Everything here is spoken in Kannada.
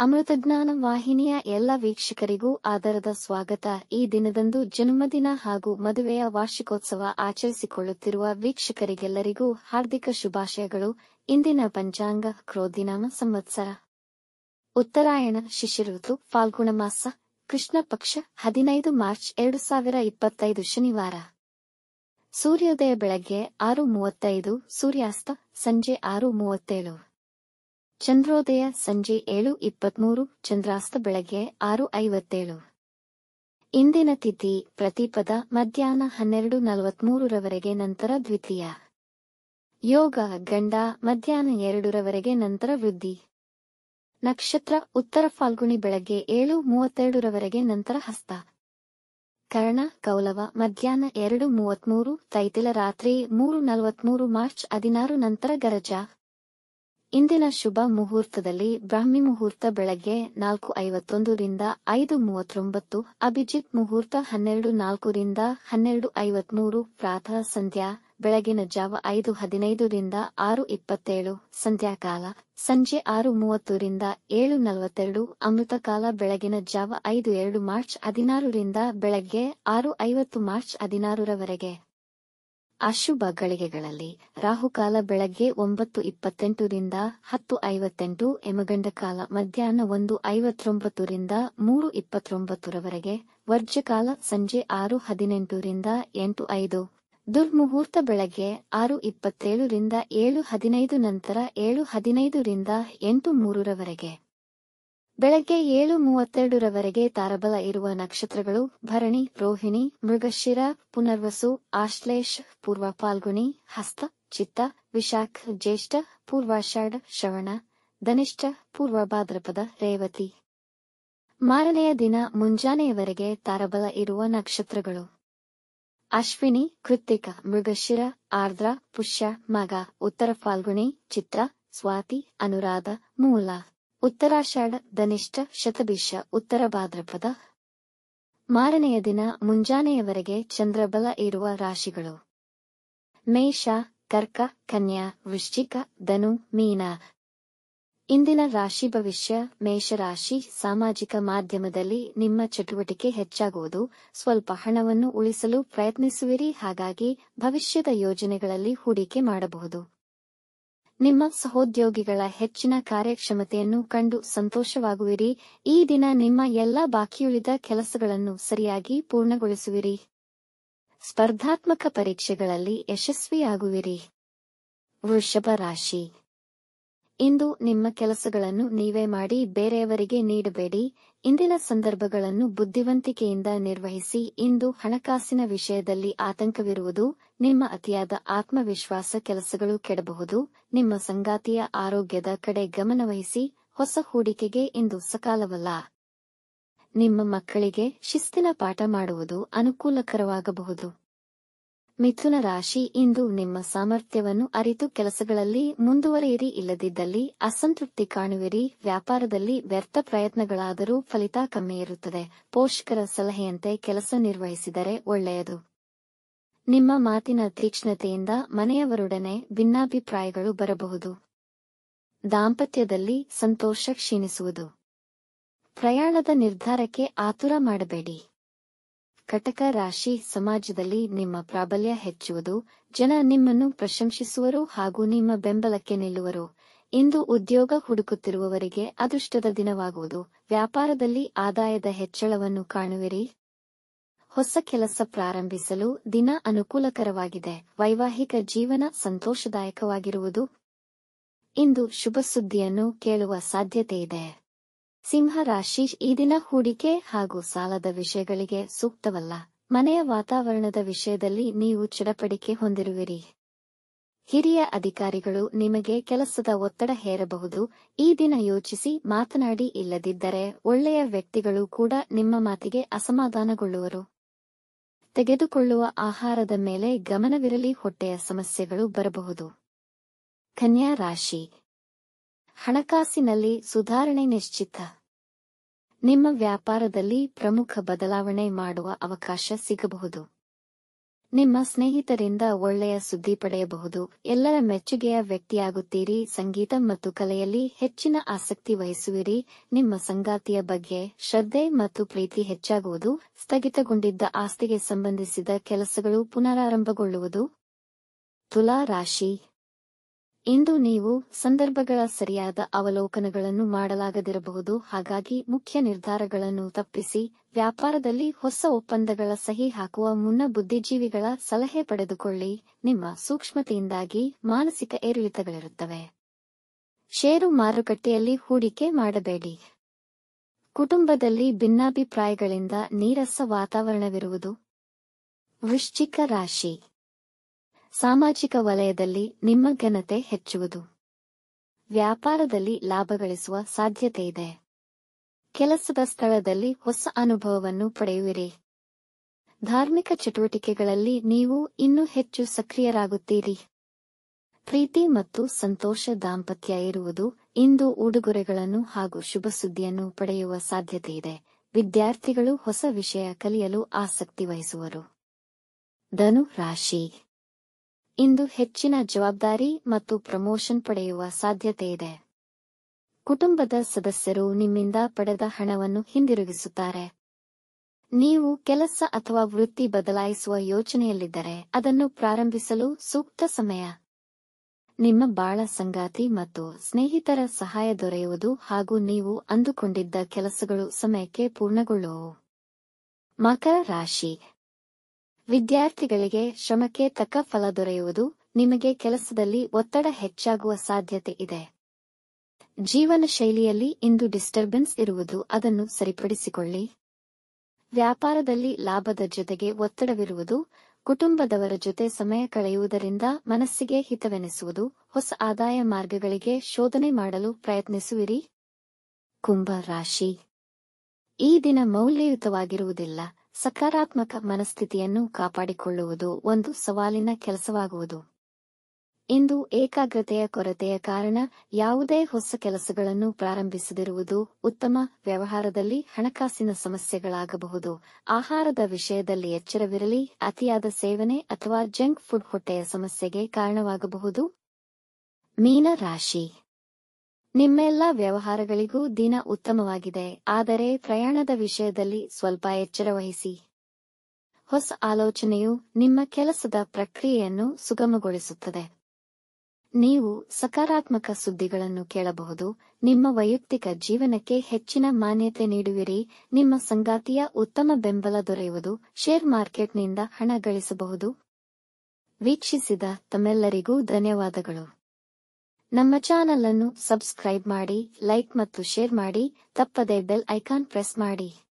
ಅಮೃತಜ್ಞಾನ ವಾಹಿನಿಯ ಎಲ್ಲ ವೀಕ್ಷಕರಿಗೂ ಆದರದ ಸ್ವಾಗತ. ಈ ದಿನದಂದು ಜನ್ಮದಿನ ಹಾಗೂ ಮದುವೆಯ ವಾರ್ಷಿಕೋತ್ಸವ ಆಚರಿಸಿಕೊಳ್ಳುತ್ತಿರುವ ವೀಕ್ಷಕರಿಗೆಲ್ಲರಿಗೂ ಹಾರ್ದಿಕ ಶುಭಾಶಯಗಳು. ಇಂದಿನ ಪಂಚಾಂಗ ಕ್ರೋಧಿನಾಮ ಸಂವತ್ಸರ ಉತ್ತರಾಯಣ ಶಿಶಿಋತು ಫಾಲ್ಗುಣ ಮಾಸ ಕೃಷ್ಣ ಪಕ್ಷ 15 ಮಾರ್ಚ್ 2025 ಶನಿವಾರ. ಸೂರ್ಯೋದಯ ಬೆಳಗ್ಗೆ 6:35, ಸೂರ್ಯಾಸ್ತ ಸಂಜೆ 6:37. ಚಂದ್ರೋದಯ ಸಂಜೆ 7:23, ಚಂದ್ರಾಸ್ತ ಬೆಳಗ್ಗೆ 6:57. ಇಂದಿನ ತಿಥಿ ಪ್ರತಿಪದ ಮಧ್ಯಾಹ್ನ 12:43 ರವರೆಗೆ, ನಂತರ ದ್ವಿತೀಯ. ಯೋಗ ಗಂಡ ಮಧ್ಯಾಹ್ನ 2 ರವರೆಗೆ, ನಂತರ ವೃದ್ಧಿ. ನಕ್ಷತ್ರ ಉತ್ತರ ಫಾಲ್ಗುಣಿ ಬೆಳಗ್ಗೆ 7:32 ರವರೆಗೆ, ನಂತರ ಹಸ್ತ. ಕರ್ಣ ಕೌಲವ ಮಧ್ಯಾಹ್ನ 2:33, ತೈತಿಲ ರಾತ್ರಿ 3:43 ಮಾರ್ಚ್ 16, ನಂತರ ಗರಜ. ಇಂದಿನ ಶುಭ ಮುಹೂರ್ತದಲ್ಲಿ ಬ್ರಾಹ್ಮಿ ಮುಹೂರ್ತ ಬೆಳಗ್ಗೆ 4:51 ರಿಂದ 5:39, ಅಭಿಜಿತ್ ಮುಹೂರ್ತ 12:04 ರಿಂದ 12:53, ಪ್ರಾತಃ ಸಂಧ್ಯಾ ಬೆಳಗಿನ ಜಾವ 5:15 ರಿಂದ 6:27, ಸಂಧ್ಯಾಕಾಲ ಸಂಜೆ 6:30 ರಿಂದ 7:42, ಅಮೃತಕಾಲ ಬೆಳಗಿನ ಜಾವ 5:02 ಮಾರ್ಚ್ 16 ರಿಂದ ಬೆಳಗ್ಗೆ 6:50 ಮಾರ್ಚ್ 16 ರವರೆಗೆ. ಅಶುಭ ಗಳಿಗೆಗಳಲ್ಲಿ ರಾಹುಕಾಲ ಬೆಳಗ್ಗೆ 9:28 ರಿಂದ 10:58, ಯಮಗಂಡಕಾಲ ಮಧ್ಯಾಹ್ನ 1:59 ರಿಂದ 3:29 ರವರೆಗೆ, ವರ್ಜ್ಯಕಾಲ ಸಂಜೆ 6:18 ರಿಂದ 8:05, ದುರ್ಮುಹೂರ್ತ ಬೆಳಗ್ಗೆ 6:27 ರಿಂದ 7:15, ನಂತರ 7:15 ರಿಂದ 8:03 ರವರೆಗೆ. ಬೆಳಗ್ಗೆ 7:32 ರವರೆಗೆ ತಾರಬಲ ಇರುವ ನಕ್ಷತ್ರಗಳು ಭರಣಿ, ರೋಹಿಣಿ, ಮೃಗಶಿರ, ಪುನರ್ವಸು, ಆಶ್ಲೇಷ, ಪೂರ್ವ ಫಾಲ್ಗುಣಿ, ಹಸ್ತ, ಚಿತ್ತ, ವಿಶಾಖ, ಜ್ಯೇಷ್ಠ, ಪೂರ್ವಾಷಾಢ, ಶ್ರವಣ, ಧನಿಷ್ಠ, ಪೂರ್ವ ಭಾದ್ರಪದ, ರೇವತಿ. ಮಾರನೆಯ ದಿನ ಮುಂಜಾನೆಯವರೆಗೆ ತಾರಬಲ ಇರುವ ನಕ್ಷತ್ರಗಳು ಅಶ್ವಿನಿ, ಕೃತ್ತಿಕ, ಮೃಗಶಿರ, ಆರ್ದ್ರ, ಪುಷ್ಯ, ಮಗ, ಉತ್ತರ ಫಾಲ್ಗುಣಿ, ಚಿತ್ರ, ಸ್ವಾತಿ, ಅನುರಾಧ, ಮೂಲ, ಉತ್ತರಾಷಾಢ, ಧನಿಷ್ಠ, ಶತಭಿಷ, ಉತ್ತರ ಭಾದ್ರಪದ. ಮಾರನೆಯ ದಿನ ಮುಂಜಾನೆಯವರೆಗೆ ಚಂದ್ರಬಲ ಇರುವ ರಾಶಿಗಳು ಮೇಷ, ಕರ್ಕ, ಕನ್ಯಾ, ವೃಶ್ಚಿಕ, ಧನು, ಮೀನ. ಇಂದಿನ ರಾಶಿ ಭವಿಷ್ಯ. ಮೇಷರಾಶಿ, ಸಾಮಾಜಿಕ ಮಾಧ್ಯಮದಲ್ಲಿ ನಿಮ್ಮ ಚಟುವಟಿಕೆ ಹೆಚ್ಚಾಗುವುದು. ಸ್ವಲ್ಪ ಹಣವನ್ನು ಉಳಿಸಲು ಪ್ರಯತ್ನಿಸುವಿರಿ, ಹಾಗಾಗಿ ಭವಿಷ್ಯದ ಯೋಜನೆಗಳಲ್ಲಿ ಹೂಡಿಕೆ ಮಾಡಬಹುದು. ನಿಮ್ಮ ಸಹೋದ್ಯೋಗಿಗಳ ಹೆಚ್ಚಿನ ಕಾರ್ಯಕ್ಷಮತೆಯನ್ನು ಕಂಡು ಸಂತೋಷವಾಗುವಿರಿ. ಈ ದಿನ ನಿಮ್ಮ ಎಲ್ಲಾ ಬಾಕಿಯುಳಿದ ಕೆಲಸಗಳನ್ನು ಸರಿಯಾಗಿ ಪೂರ್ಣಗೊಳಿಸುವಿರಿ. ಸ್ಪರ್ಧಾತ್ಮಕ ಪರೀಕ್ಷೆಗಳಲ್ಲಿ ಯಶಸ್ವಿಯಾಗುವಿರಿ. ವೃಷಭ ರಾಶಿ, ಇಂದು ನಿಮ್ಮ ಕೆಲಸಗಳನ್ನು ನೀವೇ ಮಾಡಿ ಬೇರೆಯವರಿಗೆ ನೀಡಬೇಡಿ. ಇಂದಿನ ಸಂದರ್ಭಗಳನ್ನು ಬುದ್ಧಿವಂತಿಕೆಯಿಂದ ನಿರ್ವಹಿಸಿ. ಇಂದು ಹಣಕಾಸಿನ ವಿಷಯದಲ್ಲಿ ಆತಂಕವಿರುವುದು. ನಿಮ್ಮ ಅತಿಯಾದ ಆತ್ಮವಿಶ್ವಾಸ ಕೆಲಸಗಳು ಕೆಡಬಹುದು. ನಿಮ್ಮ ಸಂಗಾತಿಯ ಆರೋಗ್ಯದ ಕಡೆ ಗಮನವಹಿಸಿ. ಹೊಸ ಹೂಡಿಕೆಗೆ ಇಂದು ಸಕಾಲವಲ್ಲ. ನಿಮ್ಮ ಮಕ್ಕಳಿಗೆ ಶಿಸ್ತಿನ ಪಾಠ ಮಾಡುವುದು ಅನುಕೂಲಕರವಾಗಬಹುದು. ಮಿಥುನ ರಾಶಿ, ಇಂದು ನಿಮ್ಮ ಸಾಮರ್ಥ್ಯವನ್ನು ಅರಿತು ಕೆಲಸಗಳಲ್ಲಿ ಮುಂದುವರಿಯಿರಿ. ಇಲ್ಲದಿದ್ದಲ್ಲಿ ಅಸಂತೃಪ್ತಿ ಕಾಣುವಿರಿ. ವ್ಯಾಪಾರದಲ್ಲಿ ವ್ಯರ್ಥ ಪ್ರಯತ್ನಗಳಾದರೂ ಫಲಿತ ಕಮ್ಮಿ ಇರುತ್ತದೆ. ಪೋಷಕರ ಸಲಹೆಯಂತೆ ಕೆಲಸ ನಿರ್ವಹಿಸಿದರೆ ಒಳ್ಳೆಯದು. ನಿಮ್ಮ ಮಾತಿನ ತೀಕ್ಷ್ಣತೆಯಿಂದ ಮನೆಯವರೊಡನೆ ಭಿನ್ನಾಭಿಪ್ರಾಯಗಳು ಬರಬಹುದು. ದಾಂಪತ್ಯದಲ್ಲಿ ಸಂತೋಷ ಕ್ಷೀಣಿಸುವುದು. ಪ್ರಯಾಣದ ನಿರ್ಧಾರಕ್ಕೆ ಆತುರ ಮಾಡಬೇಡಿ. ಕಟಕ ರಾಶಿ, ಸಮಾಜದಲ್ಲಿ ನಿಮ್ಮ ಪ್ರಾಬಲ್ಯ ಹೆಚ್ಚುವುದು. ಜನ ನಿಮ್ಮನ್ನು ಪ್ರಶಂಸಿಸುವರು ಹಾಗೂ ನಿಮ್ಮ ಬೆಂಬಲಕ್ಕೆ ನಿಲ್ಲುವರು. ಇಂದು ಉದ್ಯೋಗ ಹುಡುಕುತ್ತಿರುವವರಿಗೆ ಅದೃಷ್ಟದ ದಿನವಾಗುವುದು. ವ್ಯಾಪಾರದಲ್ಲಿ ಆದಾಯದ ಹೆಚ್ಚಳವನ್ನು ಕಾಣುವಿರಿ. ಹೊಸ ಕೆಲಸ ಪ್ರಾರಂಭಿಸಲು ದಿನ ಅನುಕೂಲಕರವಾಗಿದೆ. ವೈವಾಹಿಕ ಜೀವನ ಸಂತೋಷದಾಯಕವಾಗಿರುವುದು. ಇಂದು ಶುಭ ಸುದ್ದಿಯನ್ನು ಕೇಳುವ ಸಾಧ್ಯತೆಯಿದೆ. ಸಿಂಹ ರಾಶಿ, ಈ ದಿನ ಹೂಡಿಕೆ ಹಾಗೂ ಸಾಲದ ವಿಷಯಗಳಿಗೆ ಸೂಕ್ತವಲ್ಲ. ಮನೆಯ ವಾತಾವರಣದ ವಿಷಯದಲ್ಲಿ ನೀವು ಚಡಪಡಿಕೆ ಹೊಂದಿರುವಿರಿ. ಹಿರಿಯ ಅಧಿಕಾರಿಗಳು ನಿಮಗೆ ಕೆಲಸದ ಒತ್ತಡ ಹೇರಬಹುದು. ಈ ದಿನ ಯೋಚಿಸಿ ಮಾತನಾಡಿ. ಇಲ್ಲದಿದ್ದರೆ ಒಳ್ಳೆಯ ವ್ಯಕ್ತಿಗಳು ಕೂಡ ನಿಮ್ಮ ಮಾತಿಗೆ ಅಸಮಾಧಾನಗೊಳ್ಳುವರು. ತೆಗೆದುಕೊಳ್ಳುವ ಆಹಾರದ ಮೇಲೆ ಗಮನವಿರಲಿ. ಹೊಟ್ಟೆಯ ಸಮಸ್ಯೆಗಳು ಬರಬಹುದು. ಕನ್ಯಾ ರಾಶಿ, ಹಣಕಾಸಿನಲ್ಲಿ ಸುಧಾರಣೆ ನಿಶ್ಚಿತ. ನಿಮ್ಮ ವ್ಯಾಪಾರದಲ್ಲಿ ಪ್ರಮುಖ ಬದಲಾವಣೆ ಮಾಡುವ ಅವಕಾಶ ಸಿಗಬಹುದು. ನಿಮ್ಮ ಸ್ನೇಹಿತರಿಂದ ಒಳ್ಳೆಯ ಸುದ್ದಿ ಪಡೆಯಬಹುದು. ಎಲ್ಲರ ಮೆಚ್ಚುಗೆಯ ವ್ಯಕ್ತಿಯಾಗುತ್ತೀರಿ. ಸಂಗೀತ ಮತ್ತು ಕಲೆಯಲ್ಲಿ ಹೆಚ್ಚಿನ ಆಸಕ್ತಿ ವಹಿಸುವಿರಿ. ನಿಮ್ಮ ಸಂಗಾತಿಯ ಬಗ್ಗೆ ಶ್ರದ್ಧೆ ಮತ್ತು ಪ್ರೀತಿ ಹೆಚ್ಚಾಗುವುದು. ಸ್ಥಗಿತಗೊಂಡಿದ್ದ ಆಸ್ತಿಗೆ ಸಂಬಂಧಿಸಿದ ಕೆಲಸಗಳು ಪುನರಾರಂಭಗೊಳ್ಳುವುದು. ತುಲಾ ರಾಶಿ. ಇಂದು ನೀವು ಸಂದರ್ಭಗಳ ಸರಿಯಾದ ಅವಲೋಕನಗಳನ್ನು ಮಾಡಲಾಗದಿರಬಹುದು, ಹಾಗಾಗಿ ಮುಖ್ಯ ನಿರ್ಧಾರಗಳನ್ನು ತಪ್ಪಿಸಿ. ವ್ಯಾಪಾರದಲ್ಲಿ ಹೊಸ ಒಪ್ಪಂದಗಳ ಸಹಿ ಹಾಕುವ ಮುನ್ನ ಬುದ್ಧಿಜೀವಿಗಳ ಸಲಹೆ ಪಡೆದುಕೊಳ್ಳಿ. ನಿಮ್ಮ ಸೂಕ್ಷ್ಮತೆಯಿಂದಾಗಿ ಮಾನಸಿಕ ಏರಿಳಿತಗಳಿರುತ್ತವೆ. ಷೇರು ಮಾರುಕಟ್ಟೆಯಲ್ಲಿ ಹೂಡಿಕೆ ಮಾಡಬೇಡಿ. ಕುಟುಂಬದಲ್ಲಿ ಭಿನ್ನಾಭಿಪ್ರಾಯಗಳಿಂದ ನೀರಸ ವಾತಾವರಣವಿರುವುದು. ವೃಶ್ಚಿಕ ರಾಶಿ. ಸಾಮಾಜಿಕ ವಲಯದಲ್ಲಿ ನಿಮ್ಮ ಘನತೆ ಹೆಚ್ಚುವುದು. ವ್ಯಾಪಾರದಲ್ಲಿ ಲಾಭ ಗಳಿಸುವ ಸಾಧ್ಯತೆಯಿದೆ. ಕೆಲಸದ ಸ್ಥಳದಲ್ಲಿ ಹೊಸ ಅನುಭವವನ್ನು ಪಡೆಯುವಿರಿ. ಧಾರ್ಮಿಕ ಚಟುವಟಿಕೆಗಳಲ್ಲಿ ನೀವು ಇನ್ನೂ ಹೆಚ್ಚು ಸಕ್ರಿಯರಾಗುತ್ತೀರಿ. ಪ್ರೀತಿ ಮತ್ತು ಸಂತೋಷ ದಾಂಪತ್ಯ ಇರುವುದು. ಇಂದು ಉಡುಗೊರೆಗಳನ್ನು ಹಾಗೂ ಶುಭ ಸುದ್ದಿಯನ್ನು ಪಡೆಯುವ ಸಾಧ್ಯತೆಯಿದೆ. ವಿದ್ಯಾರ್ಥಿಗಳು ಹೊಸ ವಿಷಯ ಕಲಿಯಲು ಆಸಕ್ತಿ ವಹಿಸುವರು. ಧನು ರಾಶಿ. ಇಂದು ಹೆಚ್ಚಿನ ಜವಾಬ್ದಾರಿ ಮತ್ತು ಪ್ರಮೋಷನ್ ಪಡೆಯುವ ಸಾಧ್ಯತೆಯಿದೆ. ಕುಟುಂಬದ ಸದಸ್ಯರು ನಿಮ್ಮಿಂದ ಪಡೆದ ಹಣವನ್ನು ಹಿಂದಿರುಗಿಸುತ್ತಾರೆ. ನೀವು ಕೆಲಸ ಅಥವಾ ವೃತ್ತಿ ಬದಲಾಯಿಸುವ ಯೋಚನೆಯಲ್ಲಿದ್ದರೆ ಅದನ್ನು ಪ್ರಾರಂಭಿಸಲು ಸೂಕ್ತ ಸಮಯ. ನಿಮ್ಮ ಬಾಳ ಸಂಗಾತಿ ಮತ್ತು ಸ್ನೇಹಿತರ ಸಹಾಯ ದೊರೆಯುವುದು ಹಾಗೂ ನೀವು ಅಂದುಕೊಂಡಿದ್ದ ಕೆಲಸಗಳು ಸಮಯಕ್ಕೆ ಪೂರ್ಣಗೊಳ್ಳುವವು. ಮಕರ ರಾಶಿ. ವಿದ್ಯಾರ್ಥಿಗಳಿಗೆ ಶ್ರಮಕ್ಕೆ ತಕ್ಕ ಫಲ ದೊರೆಯುವುದು. ನಿಮಗೆ ಕೆಲಸದಲ್ಲಿ ಒತ್ತಡ ಹೆಚ್ಚಾಗುವ ಸಾಧ್ಯತೆ ಇದೆ. ಜೀವನ ಶೈಲಿಯಲ್ಲಿ ಇಂದು ಡಿಸ್ಟರ್ಬೆನ್ಸ್ ಇರುವುದು, ಅದನ್ನು ಸರಿಪಡಿಸಿಕೊಳ್ಳಿ. ವ್ಯಾಪಾರದಲ್ಲಿ ಲಾಭದ ಜೊತೆಗೆ ಒತ್ತಡವಿರುವುದು. ಕುಟುಂಬದವರ ಜೊತೆ ಸಮಯ ಕಳೆಯುವುದರಿಂದ ಮನಸ್ಸಿಗೆ ಹಿತವೆನಿಸುವುದು. ಹೊಸ ಆದಾಯ ಮಾರ್ಗಗಳಿಗೆ ಶೋಧನೆ ಮಾಡಲು ಪ್ರಯತ್ನಿಸುವಿರಿ. ಕುಂಭ ರಾಶಿ. ಈ ದಿನ ಮೌಲ್ಯಯುತವಾಗಿರುವುದಿಲ್ಲ. ಸಕಾರಾತ್ಮಕ ಮನಸ್ಥಿತಿಯನ್ನು ಕಾಪಾಡಿಕೊಳ್ಳುವುದು ಒಂದು ಸವಾಲಿನ ಕೆಲಸವಾಗುವುದು. ಇಂದು ಏಕಾಗ್ರತೆಯ ಕೊರತೆಯ ಕಾರಣ ಯಾವುದೇ ಹೊಸ ಕೆಲಸಗಳನ್ನು ಪ್ರಾರಂಭಿಸದಿರುವುದು ಉತ್ತಮ. ವ್ಯವಹಾರದಲ್ಲಿ ಹಣಕಾಸಿನ ಸಮಸ್ಯೆಗಳಾಗಬಹುದು. ಆಹಾರದ ವಿಷಯದಲ್ಲಿ ಎಚ್ಚರವಿರಲಿ. ಅತಿಯಾದ ಸೇವನೆ ಅಥವಾ ಜಂಕ್ ಫುಡ್ ಹೊಟ್ಟೆಯ ಸಮಸ್ಯೆಗೆ ಕಾರಣವಾಗಬಹುದು. ಮೀನ ರಾಶಿ. ನಿಮ್ಮೆಲ್ಲ ವ್ಯವಹಾರಗಳಿಗೂ ದಿನ ಉತ್ತಮವಾಗಿದೆ, ಆದರೆ ಪ್ರಯಾಣದ ವಿಷಯದಲ್ಲಿ ಸ್ವಲ್ಪ ಎಚ್ಚರ ವಹಿಸಿ. ಹೊಸ ಆಲೋಚನೆಯು ನಿಮ್ಮ ಕೆಲಸದ ಪ್ರಕ್ರಿಯೆಯನ್ನು ಸುಗಮಗೊಳಿಸುತ್ತದೆ. ನೀವು ಸಕಾರಾತ್ಮಕ ಸುದ್ದಿಗಳನ್ನು ಕೇಳಬಹುದು. ನಿಮ್ಮ ವೈಯಕ್ತಿಕ ಜೀವನಕ್ಕೆ ಹೆಚ್ಚಿನ ಮಾನ್ಯತೆ ನೀಡುವಿರಿ. ನಿಮ್ಮ ಸಂಗಾತಿಯ ಉತ್ತಮ ಬೆಂಬಲ ದೊರೆಯುವುದು. ಶೇರ್ ಮಾರ್ಕೆಟ್ನಿಂದ ಹಣ ಗಳಿಸಬಹುದು. ವೀಕ್ಷಿಸಿದ ತಮ್ಮೆಲ್ಲರಿಗೂ ಧನ್ಯವಾದಗಳು. ನಮ್ಮ ಚಾನಲ್ ಅನ್ನು ಸಬ್ಸ್ಕ್ರೈಬ್ ಮಾಡಿ, ಲೈಕ್ ಮತ್ತು ಶೇರ್ ಮಾಡಿ. ತಪ್ಪದೇ ಬೆಲ್ ಐಕಾನ್ ಪ್ರೆಸ್ ಮಾಡಿ.